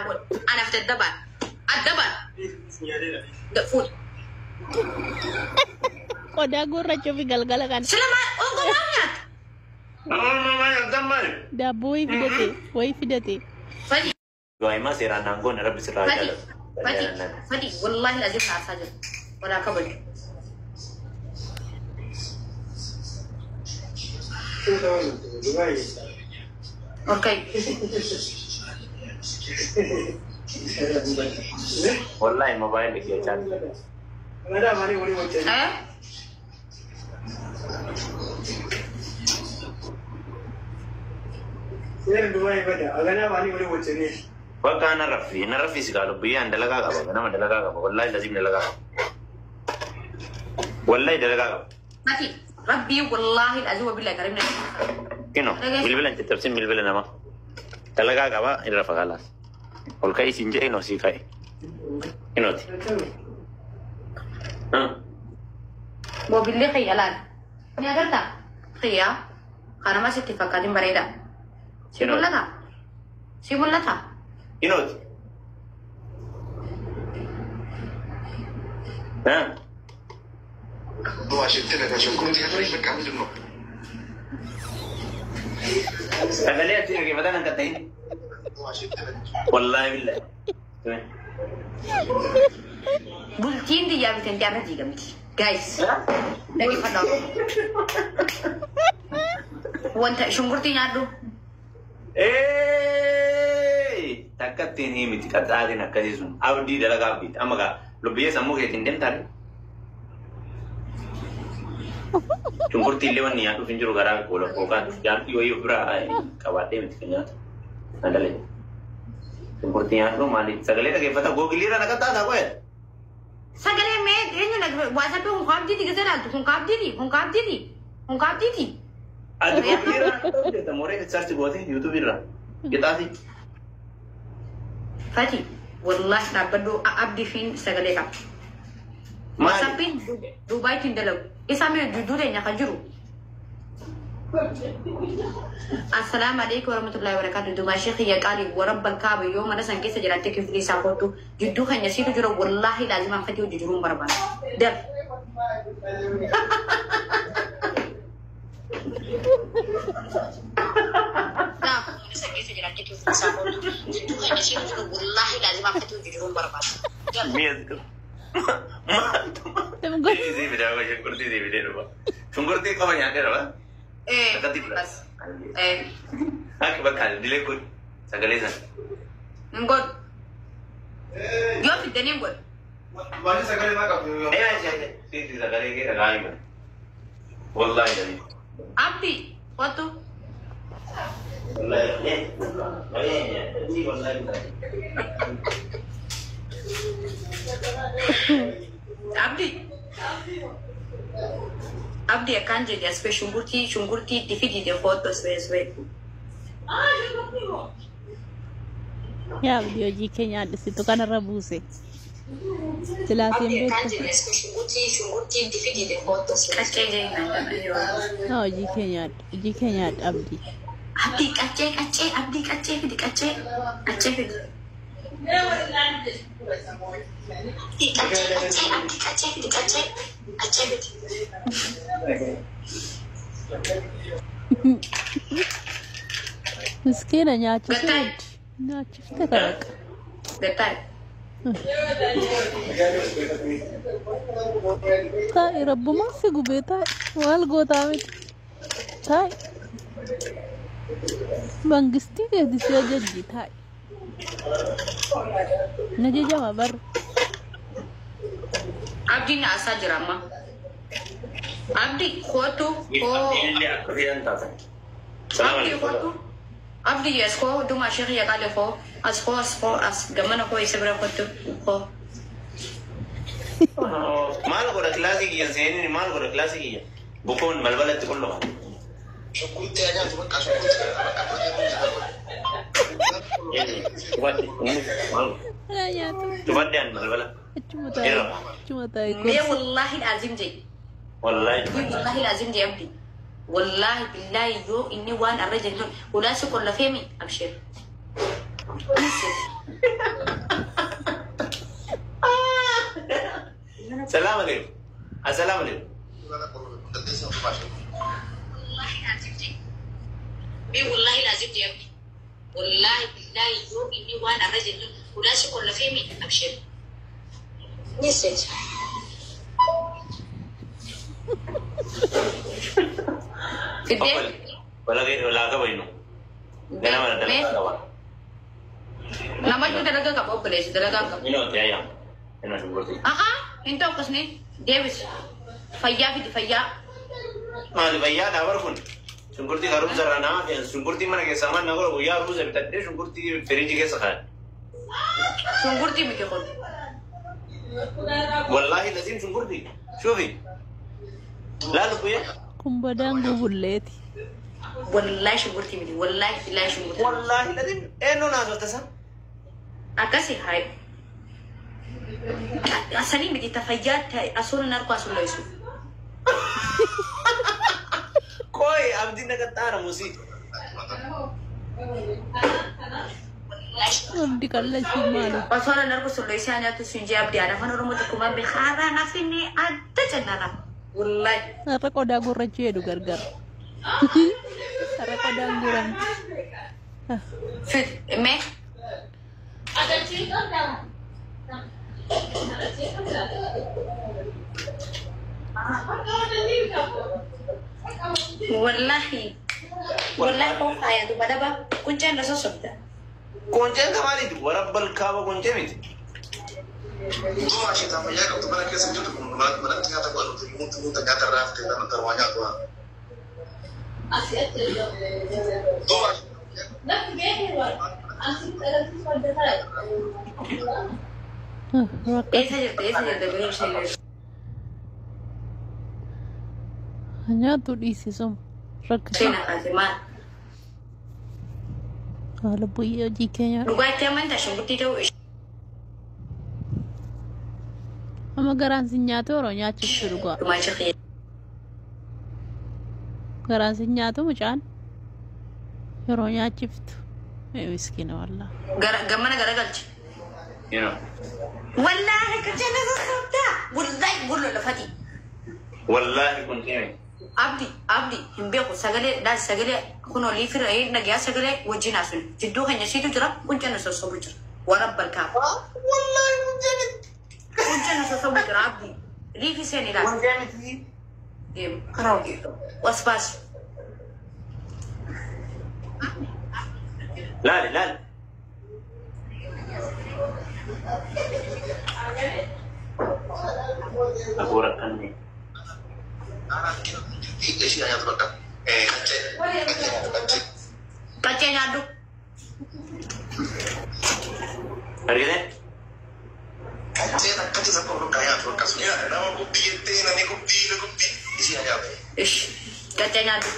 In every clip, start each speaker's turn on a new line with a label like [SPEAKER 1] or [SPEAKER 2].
[SPEAKER 1] أقول أنا في الدبر دفول
[SPEAKER 2] Koda gurra cobi galgala kan.
[SPEAKER 1] سلام أقول
[SPEAKER 3] ما يقدمي
[SPEAKER 2] Da boy fidate.
[SPEAKER 1] فدي
[SPEAKER 3] قاي ما سير أنا نقول ربي سر راجل
[SPEAKER 1] فدي والله لازم نعرف ولا كبر اوكي
[SPEAKER 3] والله موبايلك يا جان وكان نرفي سقالو بيان دلقا قبا انا ما دلقا قبا والله لازم دلقا والله دلقا قبا
[SPEAKER 1] ماتي ربي والله العظيم بالله كريمنا
[SPEAKER 3] كنو بالبلا انت تفسين بالبلا نما دلقا قبا الرفا خلاص والكاي سنجي نو سيكاي كنو تي
[SPEAKER 1] مو بالله خيالان ني اغرتا خيا خانا ما ستي فقادين بريدا سيقول لك
[SPEAKER 3] كنو تي ها
[SPEAKER 4] هو عشان لك عشان كنت هتعيش بك عند النور
[SPEAKER 3] خليها تيجي مثلا كتاين
[SPEAKER 4] هو عشان لك
[SPEAKER 3] والله بالله
[SPEAKER 1] بولتين دي يا بنتي انا دي جميل جايز لقي فضل وانت شنقرتي نادو
[SPEAKER 3] ايه تكتين هي متكتادين كذيسون ابدي دلغا بيت امغا لبيه سمو كيتين دم تاري شنقرتي ليوان يا تو فينجرو غرا كولا كوكا جان يو برا كواتي متكنيا ندلي شنقرتي يا تو مالي سغلي تك پتا گوگليرا نكتا دا کوي
[SPEAKER 1] سغلي مي دين نك واتساب पे हुंकाब दी गजरा तो हुंकाब दी
[SPEAKER 3] आज گوگليرا نكتا ده موري سيرچ گوتي يوتيوب را كتاسي
[SPEAKER 1] فاتي والله نابدو ابدي فين سغلي كاب
[SPEAKER 3] ما
[SPEAKER 1] واتسابين دبي تندلو اسامي جدود يا خجرو السلام عليكم ورحمة الله وبركاته دوما شيخ يا قالي ورب الكعبة يوم أنا سانكي سجلت كيف لي سافرتو جدو خن يسيرو جرو والله لازم أفتي وجرون بربان دل سانكي سجلت كيف لي سافرتو جدو خن يسيرو جرو والله لازم أفتي وجرون بربان
[SPEAKER 3] ميز
[SPEAKER 2] Tunggu.
[SPEAKER 3] Ini beda aja kurti ini beda apa? Sungkurti kau banyak ada apa? Nekati plus. Akibat kali dilekut sagalesan.
[SPEAKER 1] Ngod. Yo fitani ngod.
[SPEAKER 4] Wajib sekali makan.
[SPEAKER 3] Aja. Sini sagale ke ragai mana? Wallahi jadi.
[SPEAKER 1] Abdi, foto.
[SPEAKER 3] Wallahi. Wallahi. Jadi wallahi.
[SPEAKER 1] Abdi akan jadi aspek shungurti TV di foto sesuai.
[SPEAKER 2] Ya video jikenya ada situ kan rebuse. Jelasin
[SPEAKER 1] Abdi akan
[SPEAKER 2] betul.
[SPEAKER 1] jadi aspek shungurti TV di foto sesuai. Kace jadi nanti.
[SPEAKER 2] Oh jikenya abdi.
[SPEAKER 1] Abdi kace.
[SPEAKER 2] Miskina nyachu kita tarak.
[SPEAKER 1] Betul.
[SPEAKER 2] Tai rabbu ma fi gubeta wal gotawit. Tai bangisti ke disya jadi tai. Naji jama bar.
[SPEAKER 1] Abdi na asa jirama. Abdi foto ko.
[SPEAKER 3] Ini aku yang tahu.
[SPEAKER 1] Abdi foto. Abdi yes ko duma shekhi ya kale ko as gamana ko isebra foto ko.
[SPEAKER 3] Mal ko klase ki yan seni ni mal ko klase ki yan. Bukon balbala tukullo.
[SPEAKER 4] شكرت يا جماعة بقى شكرت
[SPEAKER 3] Tubadan balbala.
[SPEAKER 2] Cuma tahu.
[SPEAKER 1] Me wallahi azim jai. Wallahi azim jai abdi. Wallahi billahi yo inni wan arrajal wala shukr la femi abshir.
[SPEAKER 3] السلام عليكم السلام عليكم
[SPEAKER 1] والله لازم يا ابني والله بالله يوم اني وانا رجل ولا شكر لفيمي ابشر نسيت
[SPEAKER 3] ولا كبينو انا ما ادري
[SPEAKER 1] nama itu dalaga ka population dalaga ka
[SPEAKER 3] منو تايام انا شنقرتي
[SPEAKER 1] انت قصني ديفيس فيا في فيا
[SPEAKER 3] ما دي فيا داور كن شنقرتي غروب زرانا شنقرتي من كي سامان نقول ويا روز بتدي شنقرتي فريج كي سخان
[SPEAKER 1] شنقرتي متي خد
[SPEAKER 3] والله لازم شنقرتي شوفي لا لقيا
[SPEAKER 2] كمبدان قبلتي
[SPEAKER 1] والله شنقرتي متي والله بالله شنقرتي
[SPEAKER 3] والله لازم انه ناس تسا
[SPEAKER 1] akasi hai asani miti tafayat asuna narko asuna isu
[SPEAKER 3] koi abdi nagatara musi
[SPEAKER 2] abdi kalla chimalo
[SPEAKER 1] asuna narko asuna isu anya tu sunji abdi ada fana rumu tukuma bikhara nafini adda jannara wallahi
[SPEAKER 2] ara ko da gurra ceedu gargar ara ko da nguram
[SPEAKER 1] fit me والله خوف يا دوبا دبا كنت انا صوبتا
[SPEAKER 3] كونجن كمالي ورب الكعبه كونجن ميت
[SPEAKER 4] Itu masih sama ya kalau teman kita sejuk tuh mana ternyata kalau tuh ternyata raft dan terwanya tuh. Tuh
[SPEAKER 2] hanya tu di sisum raksa kalau punya jikanya ama garansinya tu orangnya cipta juga garansinya tu macam orangnya cipta مسكينة والله
[SPEAKER 1] قمنا قلت
[SPEAKER 3] ينو
[SPEAKER 1] والله كنت انا صوتها والله قول له لفتي
[SPEAKER 3] والله كنت يعني
[SPEAKER 1] abdi himbeku sagale da sagale kuno li fira e nagia sagale wajina sun jiddu hanya situ jira kunjana so so bujira warabbal ka
[SPEAKER 3] والله
[SPEAKER 1] kunjana so so bujira abdi li fi seni la karaw gitu waspas
[SPEAKER 3] لا لا أقول أني
[SPEAKER 4] isi hanya terdekat
[SPEAKER 1] kaca nyaduk
[SPEAKER 3] hari ini
[SPEAKER 4] kaca sampai orang kaya tuh kasusnya nama kopi itu nanti kopi isi hanya
[SPEAKER 1] kaca nyaduk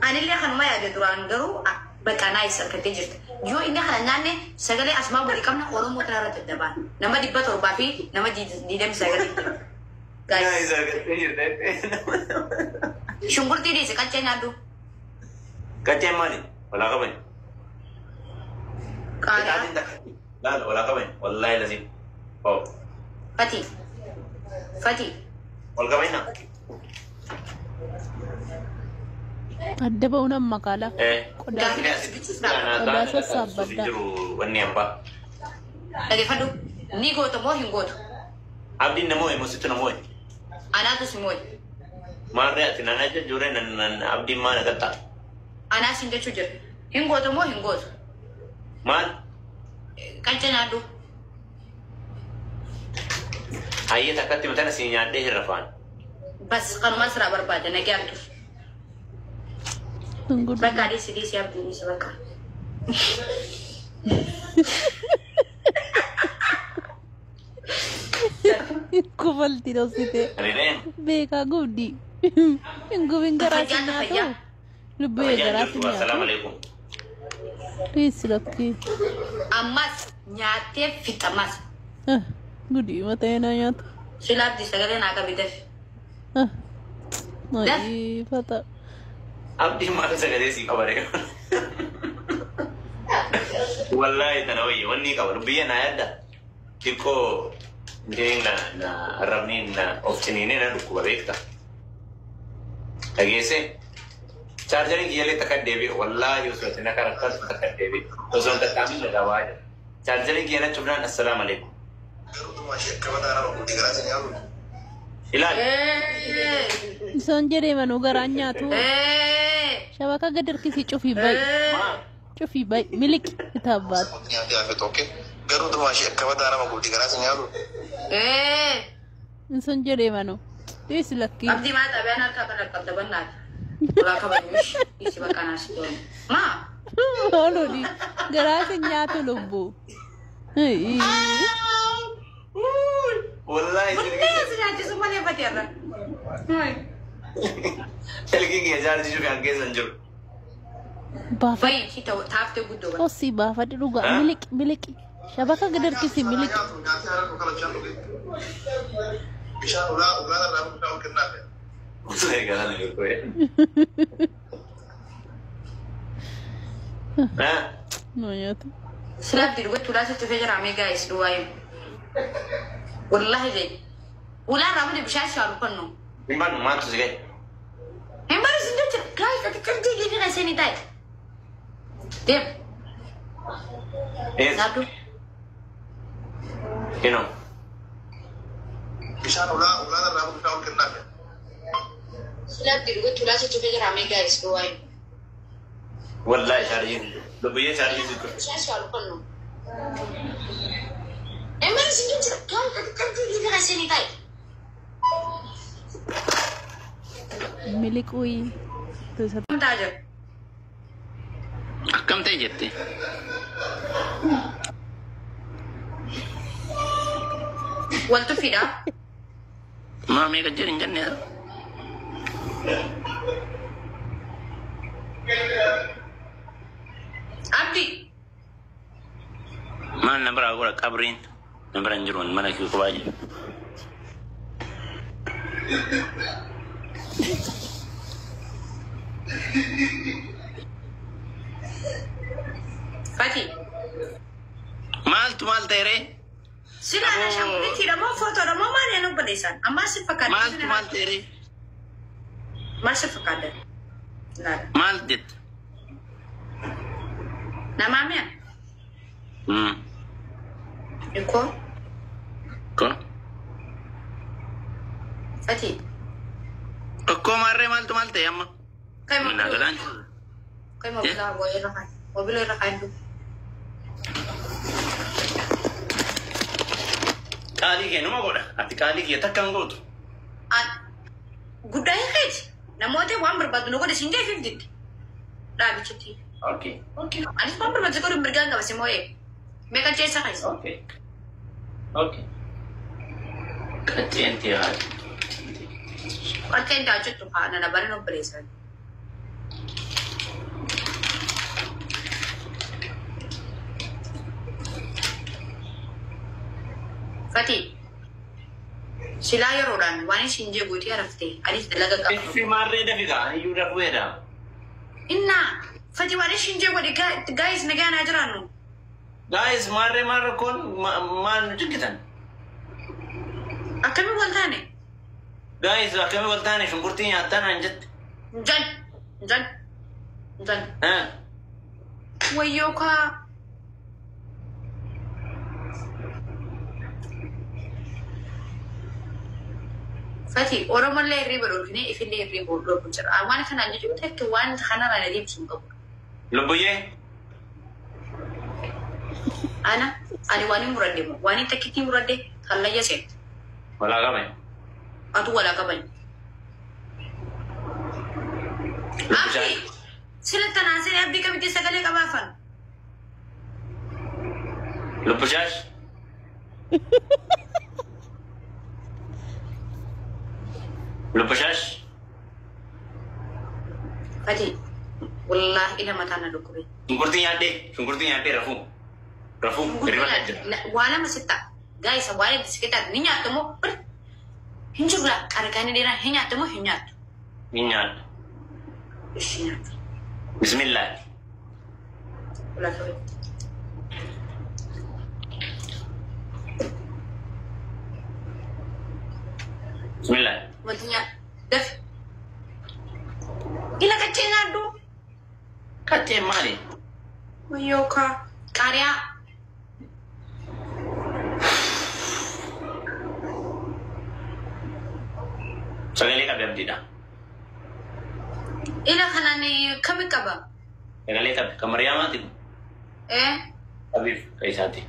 [SPEAKER 1] ani lihat kan maya ada duran garu bakana isa katijir yo ini halanya sagale asma beri kamna orang mutara terdepan nama dibatur bapi nama di dem sagale guys syukur tadi sekaca nyadu
[SPEAKER 3] kaca mana wala kapan
[SPEAKER 1] kada
[SPEAKER 3] لا ولا كمان والله لازم أو
[SPEAKER 1] Fati
[SPEAKER 3] ولا كمان
[SPEAKER 2] ada bauna makala
[SPEAKER 1] koda
[SPEAKER 2] sabada
[SPEAKER 3] wani amba
[SPEAKER 1] ade fadu ni goto mo hingoto
[SPEAKER 3] abdi namo e mositu namo
[SPEAKER 1] ana to simoy
[SPEAKER 3] marre atina je jure nan abdi ma nagata
[SPEAKER 1] ana sinde chujur hingoto mo hingoto
[SPEAKER 3] man
[SPEAKER 1] kancana do
[SPEAKER 3] ayi takati mutana sinya de hirafan
[SPEAKER 1] bas kan masra barbada na gyartu baka di sidi siap dulu sebaka
[SPEAKER 2] kubal tiro site beka gudi ingo vingarasina to lubbe garasina
[SPEAKER 3] assalamualaikum
[SPEAKER 2] risraki
[SPEAKER 1] amas nyate fitamas
[SPEAKER 2] gudi matena nyat
[SPEAKER 1] silap di sagale na ka bidef
[SPEAKER 2] mai fata
[SPEAKER 3] abdi ma sagale si kabare wallahi tanawi wani kabar biya na yadda kiko Hindi na arabnin na oftininin na dhukkuba beekta. Dhageesse chaarjarii kiyyalee takka deebi'e wallaahi osoo isin akka rakkaatu takka deebi'e osoo hin qaqqaabiin lagaa waa jira. Chaarjarii kiyyana cufnaan assalaamu alaikum. Ilaali.
[SPEAKER 2] Isaan jedhee manuu garaan nyaatu. Shabaka gad harkisii cufii bayi. Cufii bayi milik kitaabbaat.
[SPEAKER 4] Garuu dumaashee akka mataa nama guutii garaa si nyaatu.
[SPEAKER 2] Isaan jedhee manuu. Deesi lakkii.
[SPEAKER 1] Abdii maa xaabiyaan harkaa kan qaqqabda bannaati. Ulaa kabanyush isi baqanaa si doon. Maa?
[SPEAKER 2] Ooluni garaa si nyaatu lubbuu.
[SPEAKER 3] Wallahi
[SPEAKER 1] Buddeen si nyaachisu malee bateerra.
[SPEAKER 3] Telki kiyya chaarjii cufee an keessa hin jiru.
[SPEAKER 2] Baafadhu.
[SPEAKER 1] Bayi si taaftee guddoo ban.
[SPEAKER 2] Osii baafadhu dhugaa miliki. Shabaka gad harkisii miliki.
[SPEAKER 4] Bishaan ulaa irraa bishaan kennaaf.
[SPEAKER 3] Wallahi garaa na gurguree.
[SPEAKER 2] No nyaatu.
[SPEAKER 1] Silaaf dirgatti ulaa sitti fee jira amee gaa'is duwaayu. Wallahi jee. Ulaa irraa mana bishaan shaalu kannu.
[SPEAKER 3] Himban maatu si gahe.
[SPEAKER 1] Himban isin jecha gaa'is ati kan jee gadi seenii taa'e. Deem. Naaddu.
[SPEAKER 3] Kino.
[SPEAKER 4] Bishaan ulaa irraa bishaan kennaaf.
[SPEAKER 1] Silaaf dirgatti ulaa sitti fee jira amee gaa'is duwaayu.
[SPEAKER 3] Wallahi chaarjii. Lubbiyyee chaarjii si ture.
[SPEAKER 1] Bishaan shaalu kannu. Himban isin jecha gaa'is ati kan jee gadi seenii taa'e.
[SPEAKER 2] Milikuyi.
[SPEAKER 1] Kamtaa jira.
[SPEAKER 3] Akkam ta'e jette.
[SPEAKER 1] Waltu fidaa.
[SPEAKER 3] Maa meeqa jedhin jennee.
[SPEAKER 1] Abdi.
[SPEAKER 3] Maal na biraa godha qabriin na bira hin jiru mana kee qubaa jiru.
[SPEAKER 1] Fati.
[SPEAKER 3] Maaltu maal ta'e ree?
[SPEAKER 1] Sila na shambulitti da mo foto da mo mani anu balesan. Amma si fakkaata.
[SPEAKER 3] Maaltu maal ta'e ree?
[SPEAKER 1] Maal si fakkaata? Nada.
[SPEAKER 3] Maal jette?
[SPEAKER 1] Nama miya? Iko?
[SPEAKER 3] Ko?
[SPEAKER 1] Fati.
[SPEAKER 3] Akkoo maarree maaltu maal ta'e amma?
[SPEAKER 1] Kai mo.
[SPEAKER 3] Minaa galaan.
[SPEAKER 1] Kai mo bila boy rakan. Mobil rakan du.
[SPEAKER 3] Qaalii kee numa godha. Ati qaalii kee takka hin gootu.
[SPEAKER 1] Guddaa hiikeeti. Namoota waan barbaadu nu godhe siin deefiif diddi. Dhaabichatti.
[SPEAKER 3] Okay.
[SPEAKER 1] Anis waan barbaadu godhu mirgaan qaba si moo'ee. Meeqa jeessa kaisa.
[SPEAKER 3] Okay. Qacceen tee haati.
[SPEAKER 1] Qacceen taa jettu haa nana bari nu bileessan. Fati. Silaa yeroodhaan waan isin jee guutii haraftee anis dalaga qaba.
[SPEAKER 3] Ifi maarree dafigaa iyyuu dafuudha.
[SPEAKER 1] Innaa Fati waan isin jee godhe gaa'is nagaan jiraannu.
[SPEAKER 3] Guys, maarree kun maal nu jiggitan?
[SPEAKER 1] Akkami wal taane?
[SPEAKER 3] Guys, akkami wal taane shunkurtii nyaattan aan jette.
[SPEAKER 1] Njan. Wayyoo kaa. Fati, Oromoollee hirriba dhorkine ifillee hirriba dhorku jira. Waan kanaan jechuun takka waan kanarraa na deemsu hin qabu.
[SPEAKER 3] Lubbuyyee?
[SPEAKER 1] Ani waan hin muradde moo waan hin takkitti muradde hallayya seetti.
[SPEAKER 3] Walaa qabay.
[SPEAKER 1] Atu walaa qabay. Abdi sila tanaasee abdii qabite sagalee qabaafan.
[SPEAKER 3] Lubbishaash? Lubbishaash?
[SPEAKER 1] Fati, wallaahi ila mataa na dhukkube.
[SPEAKER 3] Shunkurtii nyaadhee rafuu hirriba kan jira.
[SPEAKER 1] Waa lama sitta. Gaa'isa waa lama sitta. Ni nyaattu moo hin jiru laa argaa ni dheeraa hin nyaattu moo hin nyaattu.
[SPEAKER 3] Ni nyaadhu.
[SPEAKER 1] Ishii nyaattu.
[SPEAKER 3] Bismillah.
[SPEAKER 1] Walaa qabee. Wantinya daf. Ila kacce nyaaddu.
[SPEAKER 3] Kacce maali?
[SPEAKER 1] Wayyoo kaa qaariyaa.
[SPEAKER 3] Sagalee qabe abdiidha.
[SPEAKER 1] Ila kanaan kami qaba.
[SPEAKER 3] Sagalee qabe kan Mariyaamaati. Qabiif ka isaati.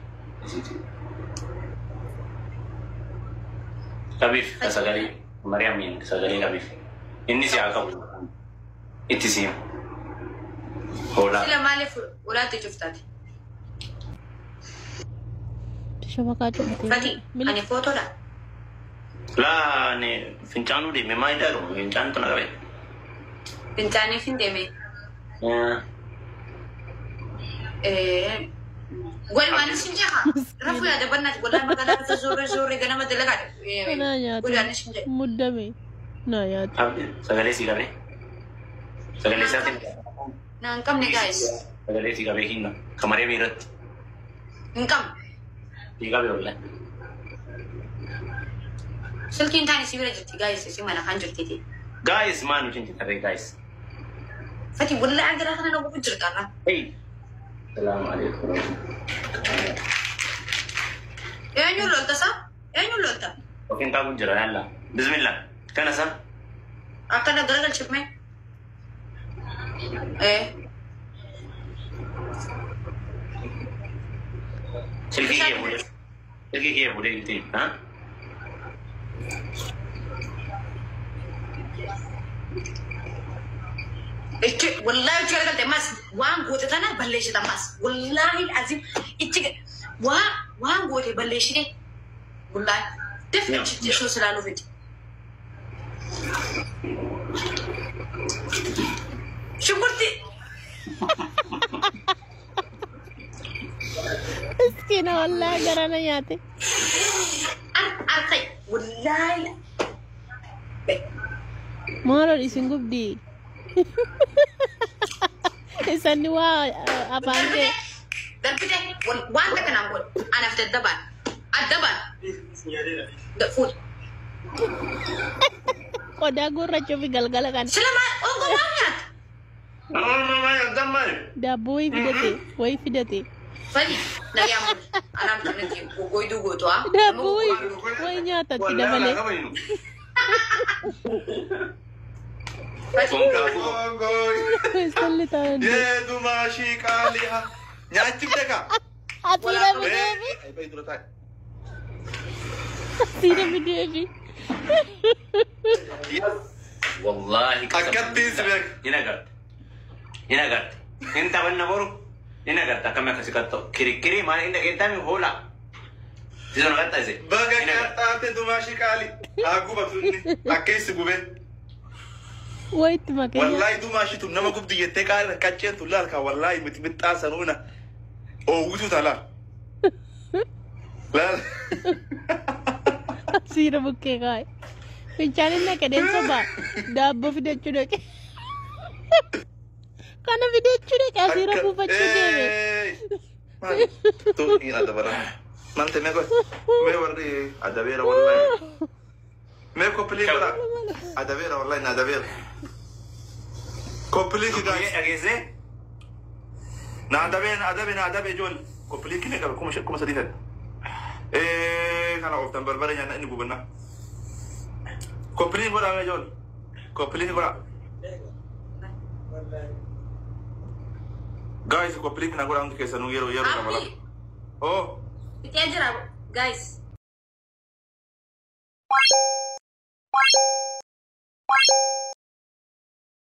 [SPEAKER 3] Qabiif ka sagalee Mariyaamiin sagalee qabiif. Inni si haa qabu. Itti siima. Hoolaa.
[SPEAKER 1] Sila maaliif ulaatti cuftaati?
[SPEAKER 2] Shabakaa cufate.
[SPEAKER 1] Fati ani footoodha.
[SPEAKER 3] Laa ne fincaanuu deeme maa idaaru fincaan tuna qabe.
[SPEAKER 1] Fincaaniif hin deeme. Walumaan isin jaha. Rafuu yaada bannaati walaan magaalaa keessa zoorree ganama dalagaadha.
[SPEAKER 2] Naa nyaata. Muddame. Naa nyaata.
[SPEAKER 3] Abdi sagalee si qabe. Sagalee isaatiin.
[SPEAKER 1] Naa hin qabne guys.
[SPEAKER 3] Sagalee si qabee hinna. Ka Mariyaamii irratti.
[SPEAKER 1] Hin qabne.
[SPEAKER 3] Si qabe wallee.
[SPEAKER 1] Silkiin taani si bira jirti guys si mana kan jirtiti.
[SPEAKER 3] Guys maa nuti hin jirre guys.
[SPEAKER 1] Fati wallahi agara kana nagu jirtaarra.
[SPEAKER 3] Hey. Assalamu alaikum.
[SPEAKER 1] Eenyu lolta sa? Eenyu lolta?
[SPEAKER 3] Okin taa'u jira yalla. Bismillah. Kana sa?
[SPEAKER 1] Akkana garagalchifme.
[SPEAKER 3] Silkii kee bude. Silkii kee bude ilti. Ha?
[SPEAKER 1] والله جرى قلت ماس وان قوتي أنا بلش تماس والله العظيم إتجي وان قوتي بلش دي والله تفهم شو سلالو فيدي شو قلتي
[SPEAKER 2] مسكينة والله قرانا ياتي
[SPEAKER 1] أرقي والله
[SPEAKER 2] ما رأي سنقب دي Isani wa abande.
[SPEAKER 1] Dan pide wanda kana ngol ana fita daban. Adaban. Da food.
[SPEAKER 2] Ko da gurra chofi galgala kan.
[SPEAKER 1] Selama ongo banyak.
[SPEAKER 3] Mama ya damai.
[SPEAKER 2] Da boy fidate.
[SPEAKER 1] Fadi da yamu anam kana ki goy dugo to a.
[SPEAKER 2] Da boy nyata tidak bale.
[SPEAKER 4] Ye dumashi kaliha. Nyaachif deka.
[SPEAKER 2] Asira bidevi.
[SPEAKER 3] Wallahi
[SPEAKER 4] Akkatis bek.
[SPEAKER 3] Inagat. Inta banna boru. Inagat akame kasikato. Kiri mana inda ketami hola. Disono gatta ise.
[SPEAKER 4] Baga katate dumashi kali. Aku batuni. Akkais gube.
[SPEAKER 2] Wait makanya.
[SPEAKER 4] Wallahi dumashi tu nama gubdi yette kala kacen tu lal ka wallahi mitmita sanuna. Oh wutu tala. Lal.
[SPEAKER 2] Asira bukke kai. Pincanin na kaden soba. Dabbo video chude ke. Kana video chude ke asira bu bacche deve.
[SPEAKER 4] Man, tu ini ada barang. Nanti me wardi ada vera wallahi. Me ko peli bara. Ada vera wallahi na ada vera. Complete guys.
[SPEAKER 3] Ageze?
[SPEAKER 4] Na ada be John. Complete kini kalau kuma sedih. Kalau oftan berbara nyana ini bubenna. Complete gua me John. Complete gua. Guys, complete na gua untuk kesanu yero na malam. Oh.
[SPEAKER 1] Itu aja guys.